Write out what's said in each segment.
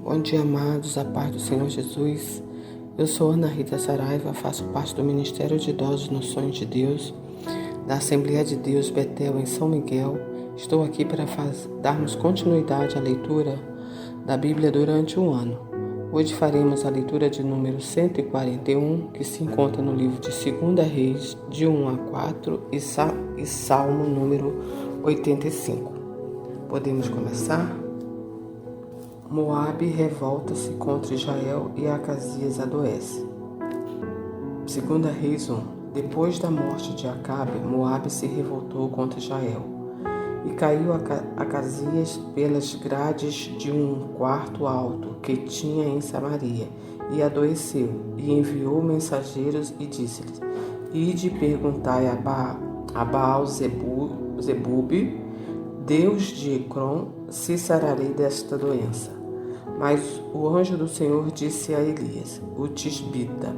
Bom dia, amados, a paz do Senhor Jesus. Eu sou Ana Rita Saraiva, faço parte do Ministério de Idosos no Sonho de Deus, da Assembleia de Deus Betel em São Miguel. Estou aqui para darmos continuidade à leitura da Bíblia durante um ano. Hoje faremos a leitura de número 141, que se encontra no livro de 2 Reis, de 1 a 4, e Salmo número 85. Podemos começar? Moabe revolta-se contra Israel e Acasias adoece. 2 Reis 1. Depois da morte de Acabe, Moabe se revoltou contra Israel. E caiu Acasias pelas grades de um quarto alto que tinha em Samaria, e adoeceu, e enviou mensageiros e disse-lhes: Ide perguntai a Baal-Zebub, Deus de Ecrom, se sararei desta doença. Mas o anjo do Senhor disse a Elias, o tisbita: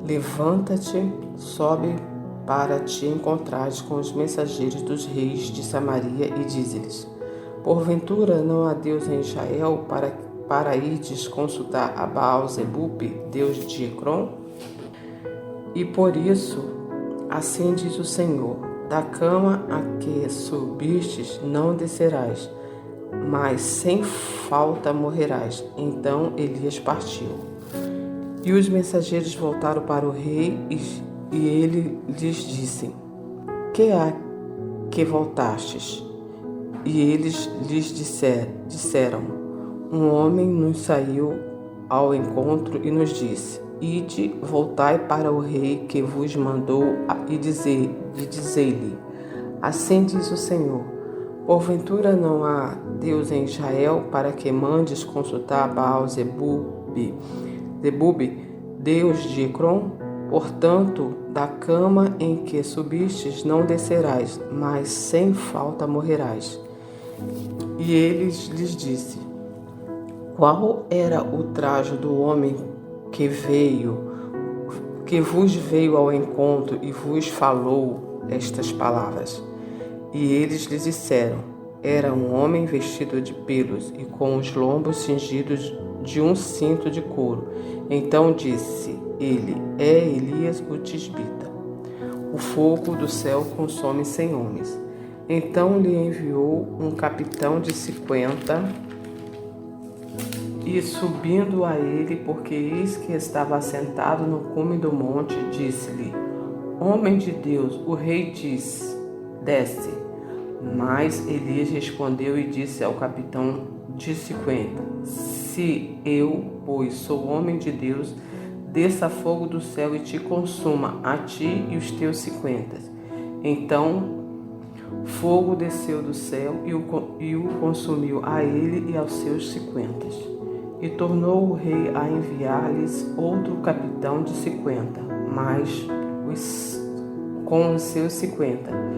Levanta-te, sobe para te encontrares com os mensageiros dos reis de Samaria e dize-lhes: Porventura não há Deus em Israel para irdes consultar a Baal-Zebub, Deus de Ecrom? E por isso, assim diz o Senhor: da cama a que subistes não descerás, mas sem falta morrerás. Então Elias partiu. E os mensageiros voltaram para o rei e ele lhes disse: Que há que voltastes? E eles lhes disseram: Um homem nos saiu ao encontro e nos disse: Ide, voltai para o rei que vos mandou e dizei-lhe: Assim diz o Senhor: Porventura não há Deus em Israel para que mandes consultar Baal-Zebub, Deus de Ecrom? Portanto, da cama em que subistes não descerás, mas sem falta morrerás. E ele lhes disse: Qual era o trajo do homem que vos veio ao encontro e vos falou estas palavras? E eles lhes disseram: Era um homem vestido de pelos e com os lombos cingidos de um cinto de couro. Então disse ele: É Elias o tisbita. O fogo do céu consome 100 homens. Então lhe enviou um capitão de 50 e, subindo a ele, porque eis que estava assentado no cume do monte, disse-lhe: Homem de Deus, o rei diz: Desce. Mas Elias respondeu e disse ao capitão de 50: Se eu, pois, sou homem de Deus, desça fogo do céu e te consuma, a ti e os teus 50. Então fogo desceu do céu e o consumiu a ele e aos seus 50. E tornou o rei a enviar-lhes outro capitão de 50, mas com os seus 50.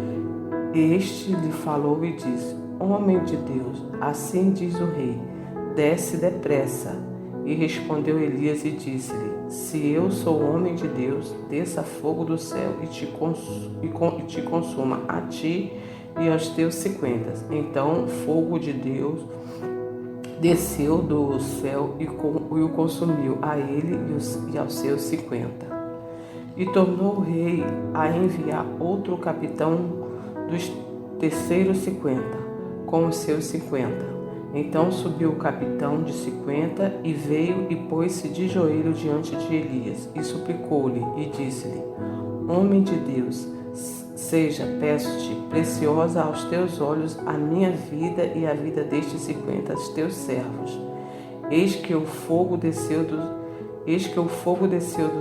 Este lhe falou e disse: Homem de Deus, assim diz o rei: desce depressa. E respondeu Elias e disse-lhe: Se eu sou homem de Deus, desça fogo do céu e te consuma a ti e aos teus 50. Então fogo de Deus desceu do céu e o consumiu a ele e aos seus 50. E tornou o rei a enviar outro capitão dos terceiros 50, com os seus 50. Então subiu o capitão de 50 e veio e pôs-se de joelho diante de Elias e suplicou-lhe e disse-lhe: Homem de Deus, seja, peço-te, preciosa aos teus olhos a minha vida e a vida destes 50 teus servos. Eis que o fogo desceu do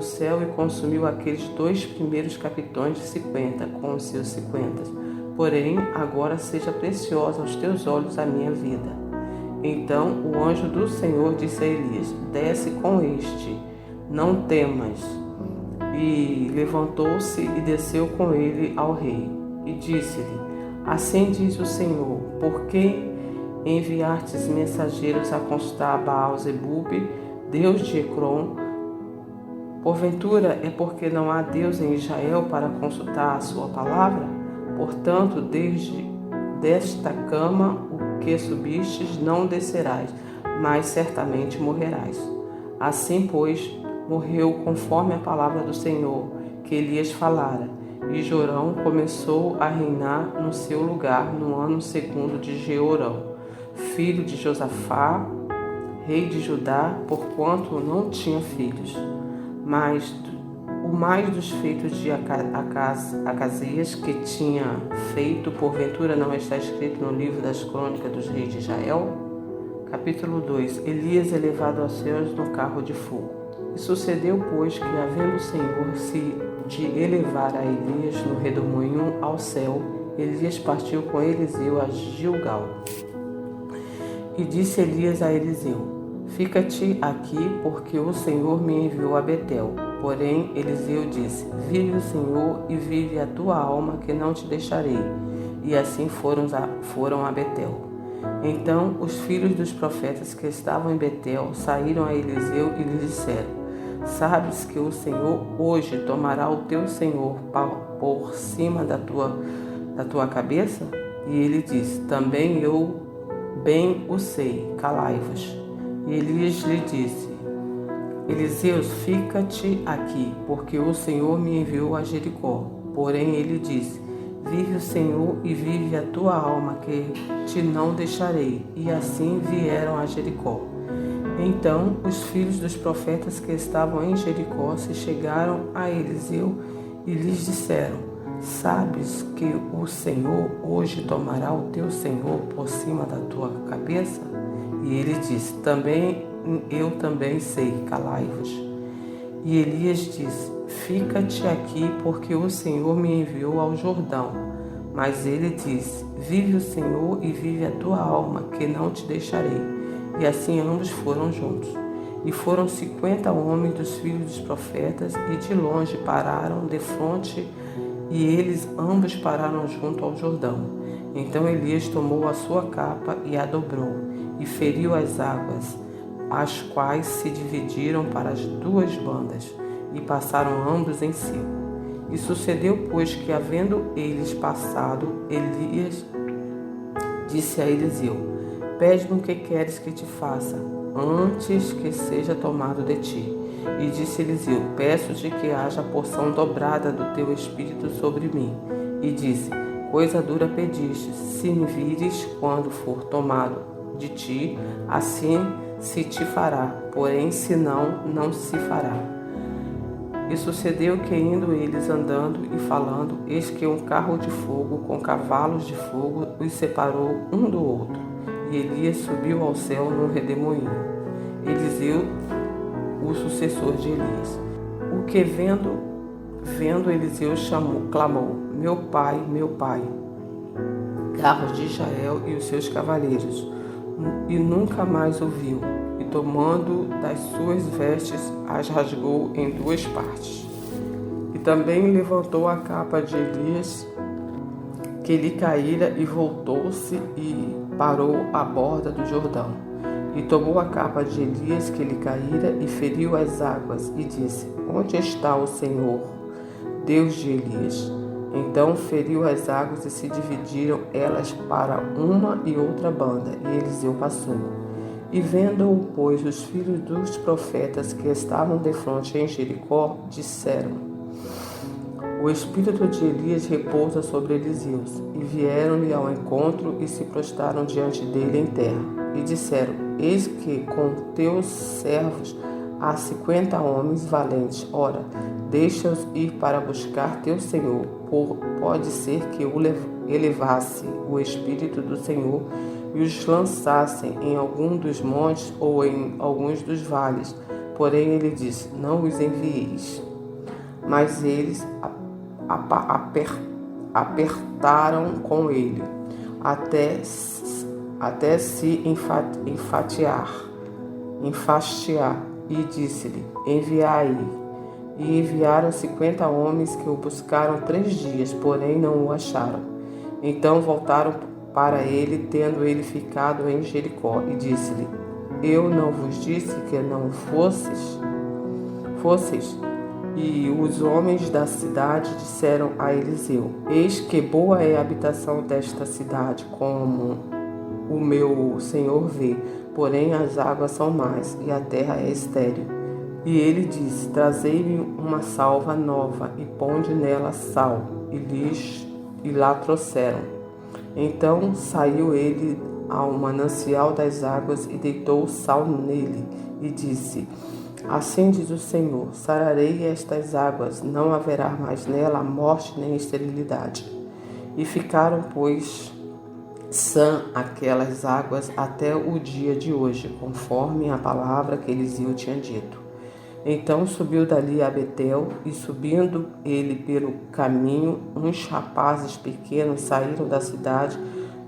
céu e consumiu aqueles 2 primeiros capitões de 50 com os seus 50. Porém, agora seja preciosa aos teus olhos a minha vida. Então o anjo do Senhor disse a Elias: Desce com este, não temas. E levantou-se e desceu com ele ao rei. E disse-lhe: Assim diz o Senhor: Por que enviastes mensageiros a consultar Baal-Zebub, Deus de Ecrom? Porventura é porque não há Deus em Israel para consultar a sua palavra? Portanto, desta cama o que subistes não descerás, mas certamente morrerás. Assim, pois, morreu conforme a palavra do Senhor que Elias falara, e Jorão começou a reinar no seu lugar no ano segundo de Jeorão, filho de Josafá, rei de Judá, porquanto não tinha filhos. Mas o mais dos feitos de Acasias, que tinha feito, porventura não está escrito no livro das crônicas dos reis de Israel? Capítulo 2. Elias é levado aos céus no carro de fogo. E sucedeu, pois, que, havendo o Senhor de elevar a Elias no redemoinho ao céu, Elias partiu com Eliseu a Gilgal. E disse Elias a Eliseu: Fica-te aqui, porque o Senhor me enviou a Betel. Porém, Eliseu disse: Vive o Senhor e vive a tua alma, que não te deixarei. E assim foram a Betel. Então os filhos dos profetas que estavam em Betel saíram a Eliseu e lhe disseram: Sabes que o Senhor hoje tomará o teu senhor por cima da tua cabeça? E ele disse: Também eu bem o sei, calai-vos. E Elias lhe disse: Eliseu, fica-te aqui, porque o Senhor me enviou a Jericó. Porém ele disse: Vive o Senhor e vive a tua alma, que te não deixarei. E assim vieram a Jericó. Então os filhos dos profetas que estavam em Jericó se chegaram a Eliseu e lhes disseram: Sabes que o Senhor hoje tomará o teu senhor por cima da tua cabeça? E ele disse: Eu também sei, calai-vos. E Elias disse: Fica-te aqui, porque o Senhor me enviou ao Jordão. Mas ele disse: Vive o Senhor e vive a tua alma, que não te deixarei. E assim ambos foram juntos. E foram 50 homens dos filhos dos profetas, e de longe pararam defronte, e eles ambos pararam junto ao Jordão. Então Elias tomou a sua capa e a dobrou, e feriu as águas, as quais se dividiram para as duas bandas, e passaram ambos em seco. E sucedeu, pois, que, havendo eles passado, Elias disse a Eliseu: Pede-me o que queres que te faça, antes que seja tomado de ti. E disse Eliseu: Peço-te que haja porção dobrada do teu espírito sobre mim. E disse: Coisa dura pediste, se me vires quando for tomado de ti, assim se te fará, porém se não, não se fará. E sucedeu que, indo eles andando e falando, eis que um carro de fogo com cavalos de fogo os separou um do outro. E Elias subiu ao céu num redemoinho. Eliseu, o sucessor de Elias. O que vendo Eliseu clamou: Meu pai, carros de Israel e os seus cavaleiros. E nunca mais o viu. E tomando das suas vestes, as rasgou em duas partes. E também levantou a capa de Elias, que lhe caíra, e voltou-se e parou à borda do Jordão. E tomou a capa de Elias, que lhe caíra, e feriu as águas, e disse: Onde está o Senhor, Deus de Elias? Então feriu as águas, e se dividiram elas para uma e outra banda, e Eliseu passou. E vendo-o, pois, os filhos dos profetas que estavam defronte em Jericó, disseram: O espírito de Elias repousa sobre Eliseu. E vieram-lhe ao encontro e se prostraram diante dele em terra. E disseram: Eis que com teus servos há 50 homens valentes. Ora, deixa-os ir para buscar teu senhor. Pode ser que o elevasse o espírito do Senhor e os lançassem em algum dos montes ou em alguns dos vales. Porém ele disse: Não os envieis. Mas eles apertaram com ele, até se enfastiar, e disse-lhe: Enviai. E enviaram 50 homens, que o buscaram 3 dias, porém não o acharam. Então voltaram para ele, tendo ele ficado em Jericó, e disse-lhe: Eu não vos disse que não fosseis? E os homens da cidade disseram a Eliseu: Eis que boa é a habitação desta cidade, como o meu senhor vê, porém as águas são más, e a terra é estéril. E ele disse: Trazei-me uma salva nova, e ponde nela sal. E lá trouxeram. Então saiu ele ao manancial das águas, e deitou o sal nele, e disse: Assim diz o Senhor: sararei estas águas, não haverá mais nela morte nem esterilidade. E ficaram, pois, sã aquelas águas até o dia de hoje, conforme a palavra que Eliseu tinha dito. Então subiu dali a Betel, e subindo ele pelo caminho, uns rapazes pequenos saíram da cidade,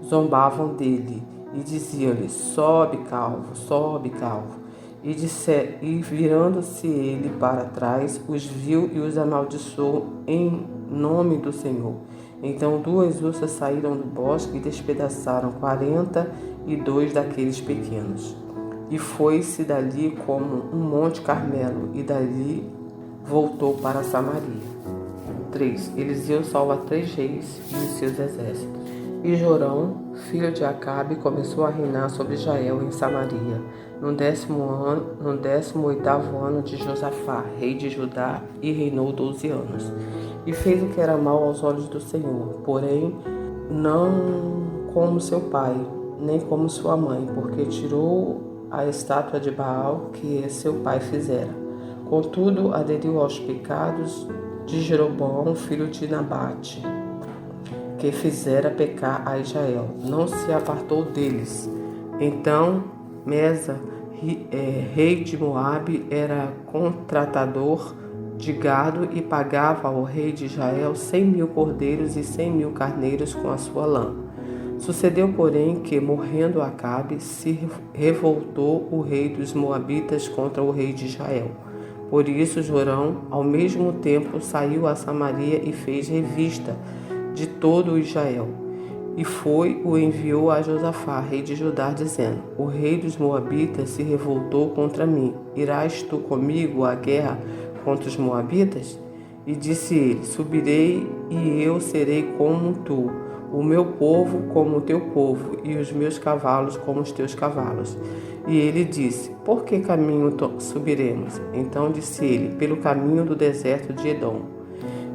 zombavam dele, e diziam-lhe: sobe, calvo, sobe, calvo. E virando-se ele para trás, os viu e os amaldiçoou em nome do Senhor. Então 2 ursas saíram do bosque e despedaçaram 42 daqueles pequenos. E foi-se dali como um monte Carmelo, e dali voltou para Samaria. 3. Eliseu salva 3 reis e os seus exércitos. E Jorão, filho de Acabe, começou a reinar sobre Israel em Samaria, no 18º ano de Josafá, rei de Judá, e reinou 12 anos. E fez o que era mal aos olhos do Senhor, porém não como seu pai, nem como sua mãe, porque tirou a estátua de Baal que seu pai fizera. Contudo, aderiu aos pecados de Jeroboão, filho de Nabate, que fizera pecar a Israel. Não se apartou deles. Então Mesa, rei de Moabe, era contratador de gado e pagava ao rei de Israel 100.000 cordeiros e 100.000 carneiros com a sua lã. Sucedeu, porém, que, morrendo Acabe, se revoltou o rei dos Moabitas contra o rei de Israel. Por isso Jorão, ao mesmo tempo, saiu a Samaria e fez revista de todo o Israel. E o enviou a Josafá, rei de Judá, dizendo: O rei dos Moabitas se revoltou contra mim. Irás tu comigo à guerra contra os Moabitas? E disse ele: Subirei, e eu serei como tu, o meu povo como o teu povo, e os meus cavalos como os teus cavalos. E ele disse: Por que caminho subiremos? Então disse ele: Pelo caminho do deserto de Edom.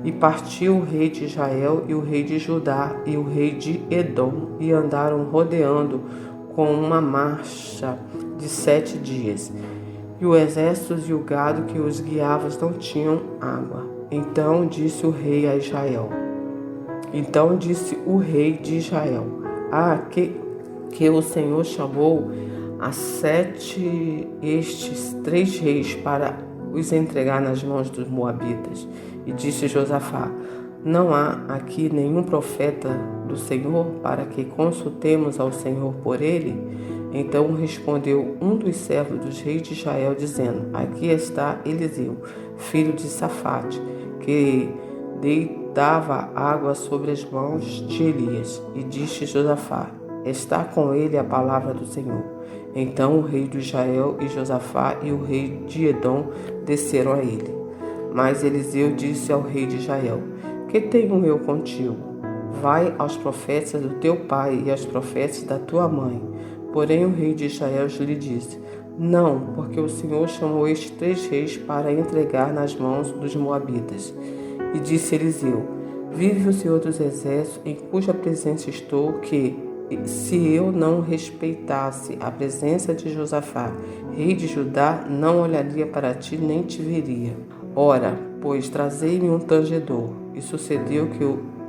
E partiu o rei de Israel e o rei de Judá e o rei de Edom, e andaram rodeando com uma marcha de 7 dias. E o exército e o gado que os guiava não tinham água. Então disse o rei de Israel: que o Senhor chamou a 3 reis para os entregar nas mãos dos moabitas. E disse Josafá: Não há aqui nenhum profeta do Senhor para que consultemos ao Senhor por ele? Então respondeu um dos servos dos reis de Israel, dizendo: Aqui está Eliseu, filho de Safate, que deitava água sobre as mãos de Elias. E disse Josafá: Está com ele a palavra do Senhor. Então o rei de Israel e Josafá e o rei de Edom desceram a ele. Mas Eliseu disse ao rei de Israel: Que tenho eu contigo? Vai aos profetas do teu pai e aos profetas da tua mãe. Porém o rei de Israel lhe disse: Não, porque o Senhor chamou estes 3 reis para entregar nas mãos dos moabitas. E disse Eliseu: Vive o Senhor dos exércitos, em cuja presença estou, que, se eu não respeitasse a presença de Josafá, rei de Judá, não olharia para ti nem te veria. Ora, pois, trazei-me um tangedor. E sucedeu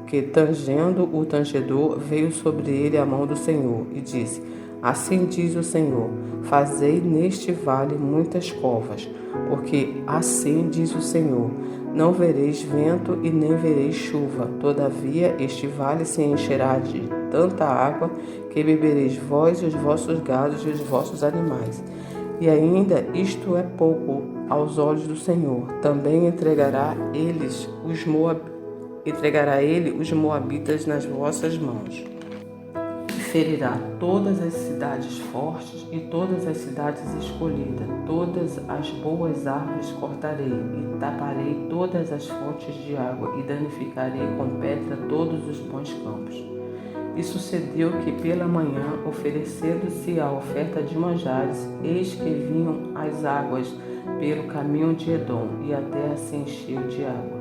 que tangendo o tangedor, veio sobre ele a mão do Senhor, e disse: Assim diz o Senhor: Fazei neste vale muitas covas, porque assim diz o Senhor: Não vereis vento e nem vereis chuva, todavia este vale se encherá de tanta água que bebereis vós e os vossos gados e os vossos animais. E ainda isto é pouco aos olhos do Senhor. Também entregará ele os moabitas nas vossas mãos. Ferirá todas as cidades fortes e todas as cidades escolhidas. Todas as boas árvores cortarei e taparei todas as fontes de água e danificarei com pedra todos os bons campos. E sucedeu que pela manhã, oferecendo-se a oferta de manjares, eis que vinham as águas pelo caminho de Edom, e a terra se encheu de água.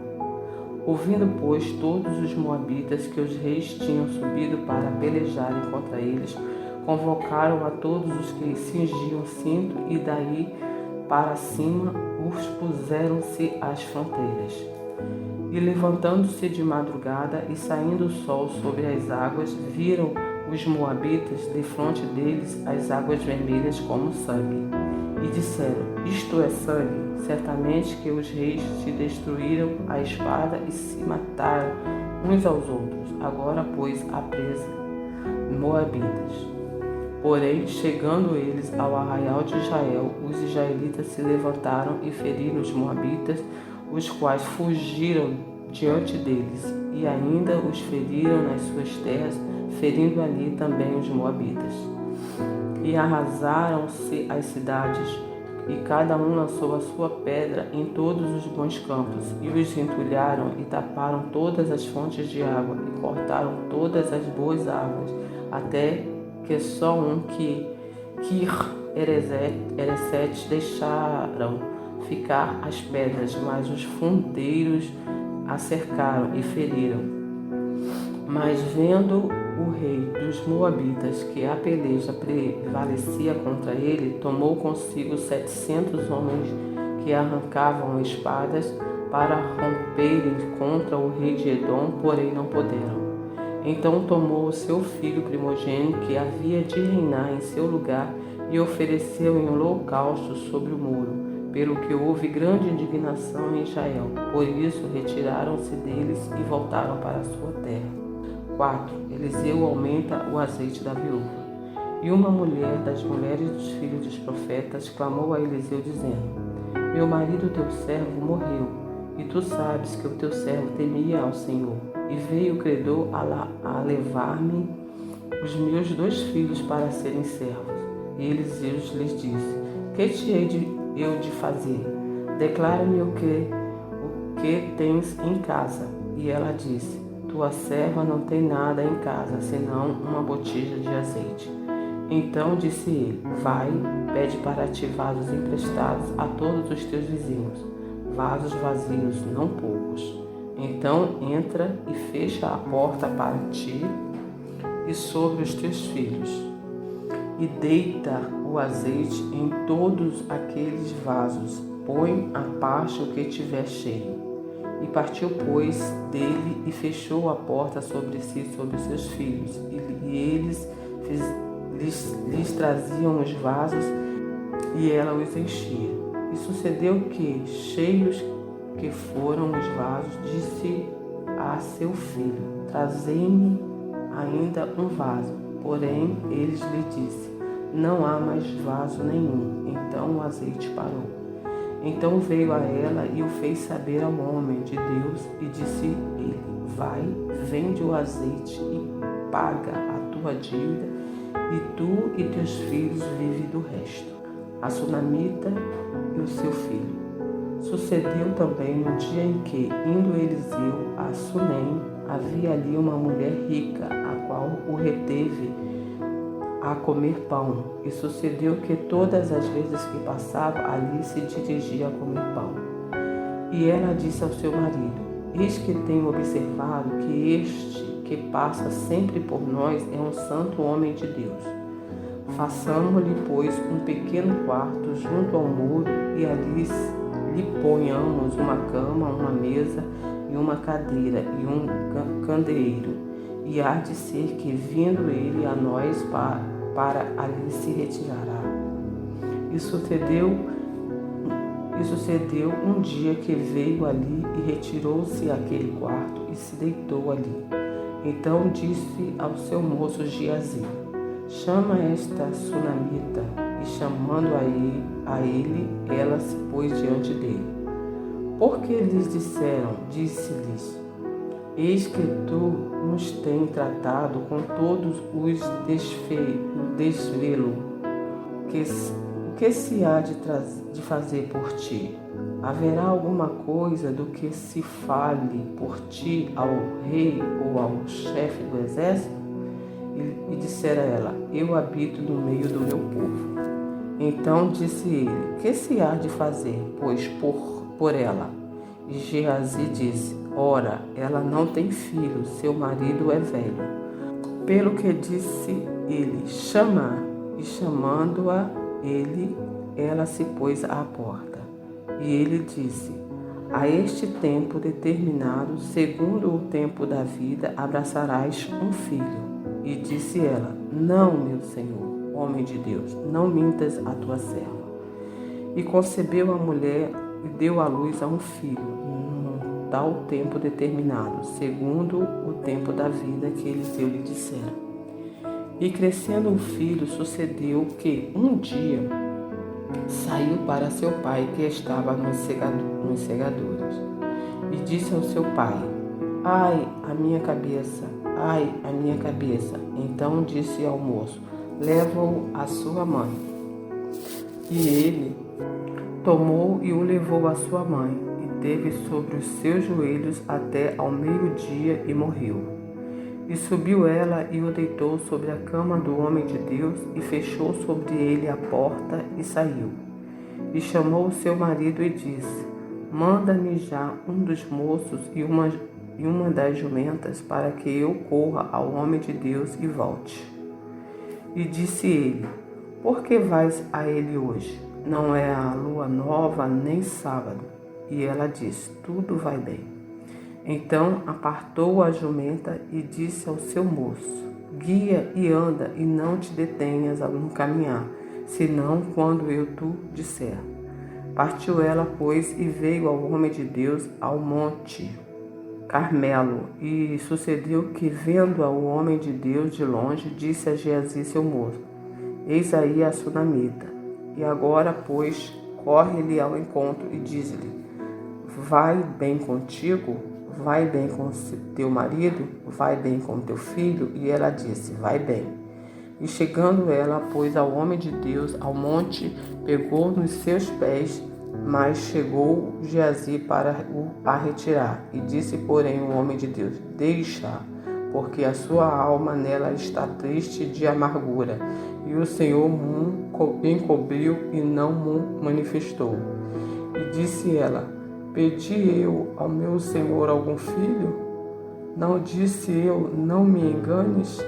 Ouvindo, pois, todos os moabitas que os reis tinham subido para pelejarem contra eles, convocaram a todos os que cingiam cinto, e daí para cima os puseram-se às fronteiras. E levantando-se de madrugada e saindo o sol sobre as águas, viram os moabitas defronte deles as águas vermelhas como sangue. E disseram: isto é sangue. Certamente que os reis se destruíram a espada e se mataram uns aos outros. Agora, pois, a presa moabitas. Porém, chegando eles ao arraial de Israel, os israelitas se levantaram e feriram os moabitas, os quais fugiram diante deles, e ainda os feriram nas suas terras, ferindo ali também os moabitas. E arrasaram-se as cidades, e cada um lançou a sua pedra em todos os bons campos, e os entulharam e taparam todas as fontes de água, e cortaram todas as boas águas, até que só Kir-Ereset deixaram ficar as pedras, mas os fundeiros a cercaram e feriram. Mas vendo o rei dos moabitas que a peleja prevalecia contra ele, tomou consigo 700 homens que arrancavam espadas para romperem contra o rei de Edom, porém não puderam. Então tomou o seu filho primogênito, que havia de reinar em seu lugar, e ofereceu em holocausto sobre o muro, pelo que houve grande indignação em Israel. Por isso retiraram-se deles e voltaram para a sua terra. 4. Eliseu aumenta o azeite da viúva. E uma mulher das mulheres dos filhos dos profetas clamou a Eliseu, dizendo: meu marido teu servo morreu, e tu sabes que o teu servo temia ao Senhor. E veio o credor a levar-me os meus 2 filhos para serem servos. E Eliseu lhes disse: que te hei eu de fazer? Declara-me o que tens em casa. E ela disse: tua serva não tem nada em casa, senão uma botija de azeite. Então disse ele: vai, pede para ti vasos emprestados a todos os teus vizinhos, vasos vazios, não poucos. Então entra e fecha a porta para ti e sobre os teus filhos, e deita o azeite em todos aqueles vasos, põe à parte o que tiver cheio. E partiu, pois, dele e fechou a porta sobre si e sobre seus filhos, e eles lhes traziam os vasos, e ela os enchia. E sucedeu que, cheios que foram os vasos, disse a seu filho: trazei-me ainda um vaso. Porém, eles lhe disse: não há mais vaso nenhum. Então o azeite parou. Então veio a ela e o fez saber ao homem de Deus, e disse ele: vai, vende o azeite e paga a tua dívida, e tu e teus filhos vivem do resto, a sunamita e o seu filho. Sucedeu também no dia em que, indo Eliseu a Sunem, havia ali uma mulher rica, a qual o reteve a comer pão. E sucedeu que todas as vezes que passava, ali se dirigia a comer pão. E ela disse ao seu marido: eis que tenho observado que este que passa sempre por nós é um santo homem de Deus. Façamo-lhe, pois, um pequeno quarto junto ao muro, e ali lhe ponhamos uma cama, uma mesa e uma cadeira e um candeeiro. E há de ser que, vindo ele a nós, para ali se retirará. E sucedeu um dia que veio ali e retirou-se àquele quarto e se deitou ali. Então disse ao seu moço Giazi: chama esta sunamita. E chamando a ele, ela se pôs diante dele. Porque lhes disseram, disse-lhes: eis que tu nos tens tratado com todos os desvelo. O que se há de fazer por ti? Haverá alguma coisa do que se fale por ti ao rei ou ao chefe do exército? E dissera ela: Eu habito no meio do meu povo. Então disse ele: Que se há de fazer, pois, por ela? E Geazi disse: Ora, ela não tem filho, seu marido é velho. Pelo que disse ele: Chama. E chamando-a ele, ela se pôs à porta. E ele disse: A este tempo determinado, segundo o tempo da vida, abraçarás um filho. E disse ela: Não, meu senhor, homem de Deus, não mintas a tua serva. E concebeu a mulher e deu à luz a um filho, num tal tempo determinado, segundo o tempo da vida que Eliseu lhe dissera. E crescendo o filho, sucedeu que um dia saiu para seu pai, que estava nos segadores, e disse ao seu pai: Ai, a minha cabeça, ai, a minha cabeça. Então disse ao moço: Leva-o à sua mãe. E ele tomou e o levou à sua mãe, e teve sobre os seus joelhos até ao meio-dia e morreu. E subiu ela e o deitou sobre a cama do homem de Deus, e fechou sobre ele a porta e saiu. E chamou o seu marido e disse: Manda-me já um dos moços e uma das jumentas, para que eu corra ao homem de Deus e volte. E disse ele: Por que vais a ele hoje? Não é a lua nova, nem sábado. E ela disse: Tudo vai bem. Então apartou a jumenta e disse ao seu moço: Guia e anda, e não te detenhas no caminhar, senão quando eu tu disser. Partiu ela, pois, e veio ao homem de Deus ao monte Carmelo. E sucedeu que, vendo ao homem de Deus de longe, disse a Geazi seu moço: Eis aí a sunamita. E agora, pois, corre-lhe ao encontro e diz-lhe: Vai bem contigo? Vai bem com teu marido? Vai bem com teu filho? E ela disse: Vai bem. E chegando ela, pois, ao homem de Deus ao monte, pegou nos seus pés, mas chegou Geazi para o retirar. E disse, porém, o homem de Deus: Deixa, porque a sua alma nela está triste de amargura, e o Senhor encobriu e não mo manifestou. E disse ela: Pedi eu ao meu senhor algum filho? Não disse eu: Não me enganes?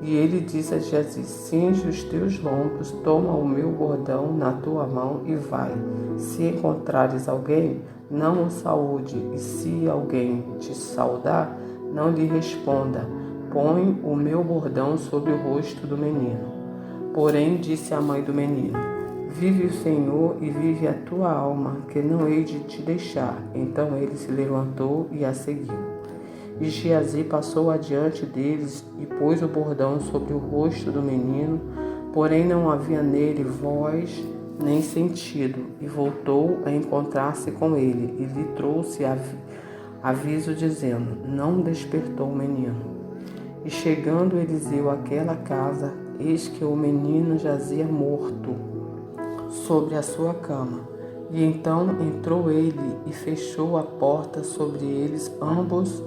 E ele disse a Geazi: Cinge os teus lombos, toma o meu bordão na tua mão e vai. Se encontrares alguém, não o saúde, e se alguém te saudar, não lhe responda. Põe o meu bordão sobre o rosto do menino. Porém disse a mãe do menino: Vive o Senhor e vive a tua alma, que não hei de te deixar. Então ele se levantou e a seguiu. E Geazi passou adiante deles e pôs o bordão sobre o rosto do menino, porém não havia nele voz nem sentido, e voltou a encontrar-se com ele, e lhe trouxe aviso dizendo: Não despertou o menino. E chegando Eliseu àquela casa, eis que o menino jazia morto sobre a sua cama. E então entrou ele e fechou a porta sobre eles ambos,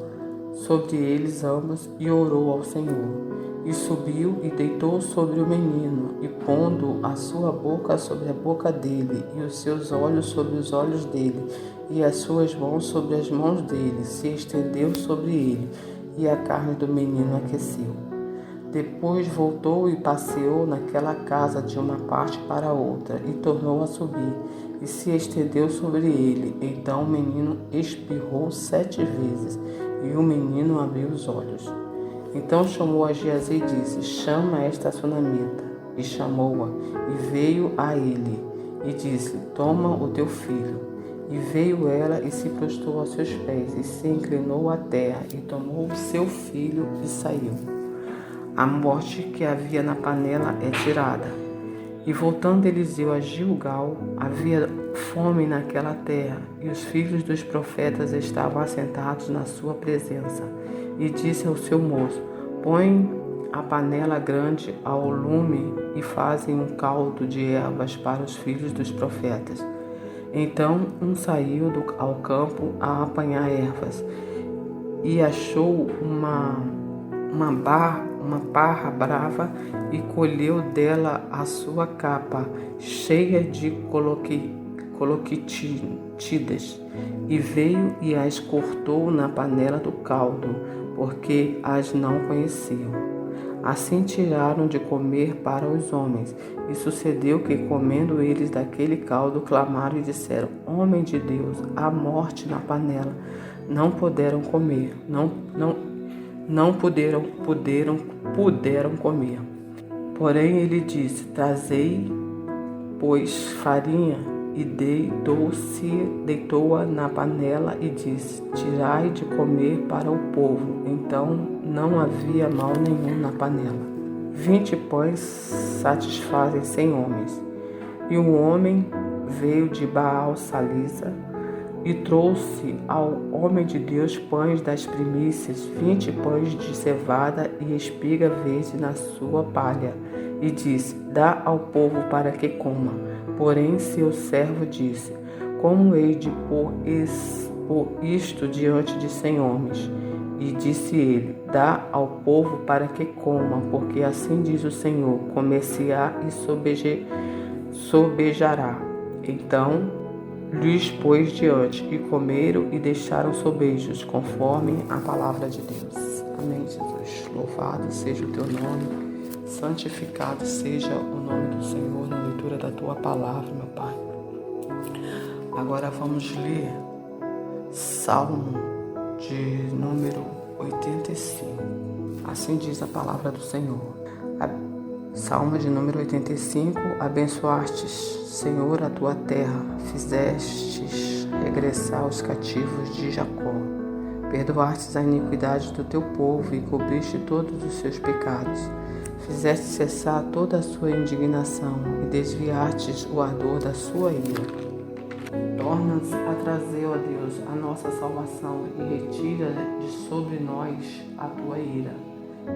e orou ao Senhor. E subiu e deitou sobre o menino, e pondo a sua boca sobre a boca dele, e os seus olhos sobre os olhos dele, e as suas mãos sobre as mãos dele, se estendeu sobre ele, e a carne do menino aqueceu. Depois voltou e passeou naquela casa de uma parte para outra, e tornou a subir, e se estendeu sobre ele. Então o menino espirrou 7 vezes, e o menino abriu os olhos. Então chamou a Geazi e disse: Chama esta sunamita. E chamou-a, e veio a ele, e disse: Toma o teu filho. E veio ela e se prostrou aos seus pés, e se inclinou à terra, e tomou o seu filho e saiu. A morte que havia na panela é tirada. E voltando Eliseu a Gilgal, havia fome naquela terra, e os filhos dos profetas estavam assentados na sua presença. E disse ao seu moço: Põe a panela grande ao lume e fazem um caldo de ervas para os filhos dos profetas. Então um saiu ao campo a apanhar ervas, e achou uma parra brava e colheu dela a sua capa, cheia de coloquitidas, e veio e as cortou na panela do caldo, porque as não conheciam. Assim tiraram de comer para os homens. E sucedeu que, comendo eles daquele caldo, clamaram e disseram: Homem de Deus, há morte na panela. Não puderam comer, não puderam comer. Porém ele disse: Trazei, pois, farinha, e deitou-a na panela e disse: Tirai de comer para o povo. Então não havia mal nenhum na panela. 20 pães satisfazem 100 homens. E um homem veio de Baal-salisa e trouxe ao homem de Deus pães das primícias, 20 pães de cevada e espiga verde na sua palha, e disse: Dá ao povo para que coma. Porém seu servo disse: Como hei de pôr isto diante de 100 homens? E disse ele: Dá ao povo para que coma, porque assim diz o Senhor: comer-se-á e sobejará. Então lhes pôs diante, e comeram e deixaram sobejos, conforme a palavra de Deus. Amém, Jesus. Louvado seja o teu nome, santificado seja o nome do Senhor na leitura da tua palavra, meu Pai. Agora vamos ler Salmo de número 85. Assim diz a palavra do Senhor. Salmo de número 85. Abençoastes, Senhor, a tua terra, fizestes regressar os cativos de Jacó. Perdoastes a iniquidade do teu povo e cobriste todos os seus pecados. Fizeste cessar toda a sua indignação e desviastes o ardor da sua ira. Torna-nos a trazer, ó Deus, a nossa salvação e retira de sobre nós a tua ira.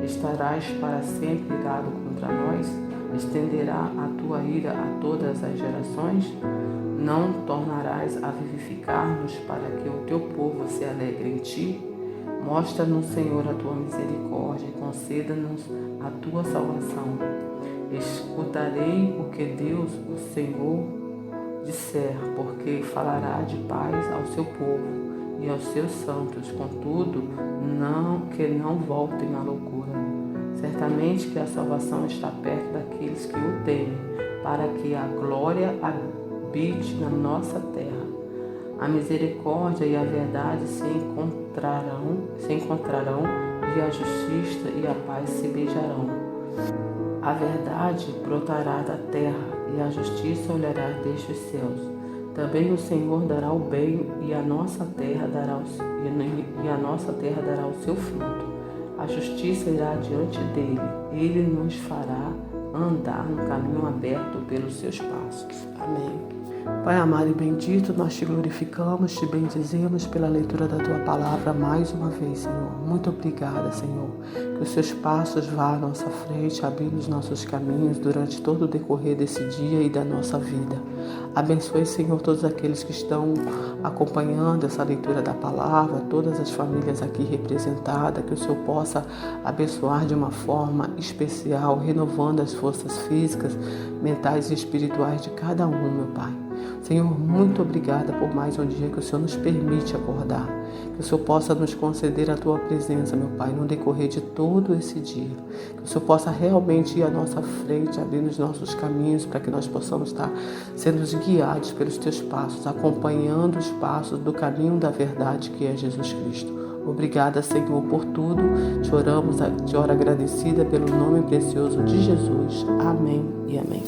Estarás para sempre irado contra nós? Estenderá a tua ira a todas as gerações? Não tornarás a vivificar-nos para que o teu povo se alegre em ti? Mostra-nos, Senhor, a tua misericórdia e conceda-nos a tua salvação. Escutarei o que Deus, o Senhor, disser, porque falará de paz ao seu povo e aos seus santos, contudo, que não voltem à loucura. Certamente que a salvação está perto daqueles que o temem, para que a glória habite na nossa terra. A misericórdia e a verdade se encontrarão e a justiça e a paz se beijarão. A verdade brotará da terra e a justiça olhará desde os céus. Também o Senhor dará o bem e a nossa terra dará o seu fruto. A justiça irá diante dele. Ele nos fará andar no caminho aberto pelos seus passos. Amém. Pai amado e bendito, nós te glorificamos, te bendizemos pela leitura da tua palavra mais uma vez, Senhor. Muito obrigada, Senhor. Que os seus passos vá à nossa frente, abrindo os nossos caminhos durante todo o decorrer desse dia e da nossa vida. Abençoe, Senhor, todos aqueles que estão acompanhando essa leitura da palavra, todas as famílias aqui representadas, que o Senhor possa abençoar de uma forma especial, renovando as forças físicas, mentais e espirituais de cada um, meu Pai. Senhor, muito obrigada por mais um dia que o Senhor nos permite acordar. Que o Senhor possa nos conceder a Tua presença, meu Pai, no decorrer de todo esse dia. Que o Senhor possa realmente ir à nossa frente, abrindo os nossos caminhos, para que nós possamos estar sendo guiados pelos Teus passos, acompanhando os passos do caminho da verdade que é Jesus Cristo. Obrigada, Senhor, por tudo. Te oro agradecida pelo nome precioso de Jesus. Amém e amém.